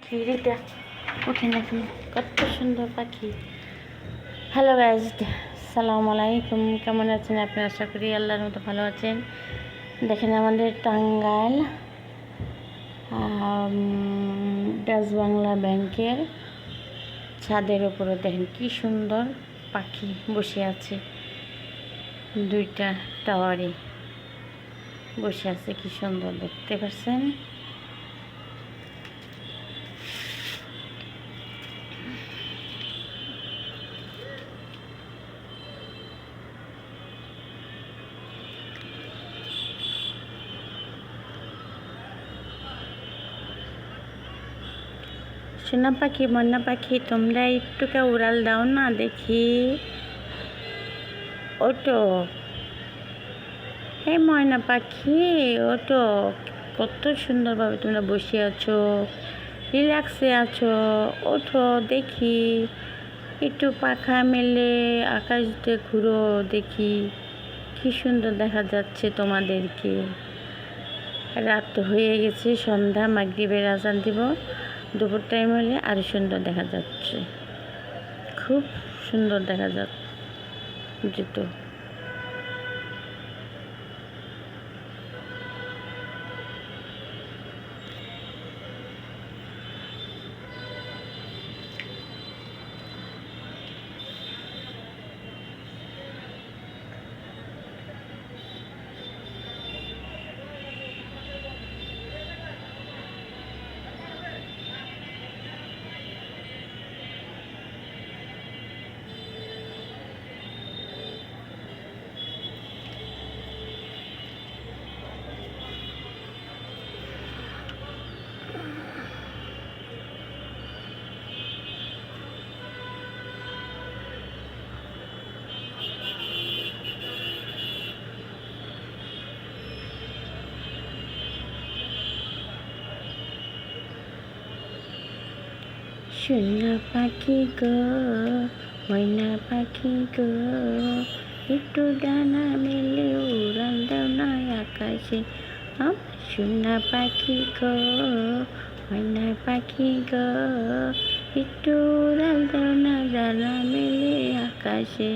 পাখিটা ওঠে নাকি, কত সুন্দর পাখি। হ্যালো গাইজ, আসসালামু আলাইকুম। কেমন আছেন আপনারা? আশা করি আল্লাহর মতো ভালো আছেন। দেখেন আমাদের টাঙ্গাইল ডাচ বাংলা ব্যাংকের ছাদের উপরে দেখেন কি সুন্দর পাখি বসে আছে। দুইটা টাওয়ারে বসে আছে, কি সুন্দর দেখতে পাচ্ছেন। সোনা পাখি, ময়না পাখি, তোমরা একটুকে উড়াল দাও না দেখি। ওটো, হে ময়না পাখি ওটো, কত সুন্দরভাবে তোমরা বসে আছো, রিল্যাক্সে আছো। ওঠো দেখি, একটু পাখা মেলে আকাশে ঘুরো দেখি, কি সুন্দর দেখা যাচ্ছে তোমাদেরকে। রাত হয়ে গেছে, সন্ধ্যা, মাগরিবের আজান দিব। দুপুর টাইম হলে আরও সুন্দর দেখা যাচ্ছে, খুব সুন্দর দেখা যেত। সোনা পাখি গো, ময়না পাখি গো, একটু ডানা মেলে উড়াল দাও না আকাশে। সোনা পাখি গো, ময়না পাখি গো, একটু উড়াল দাও না ডানা মেলে আকাশে।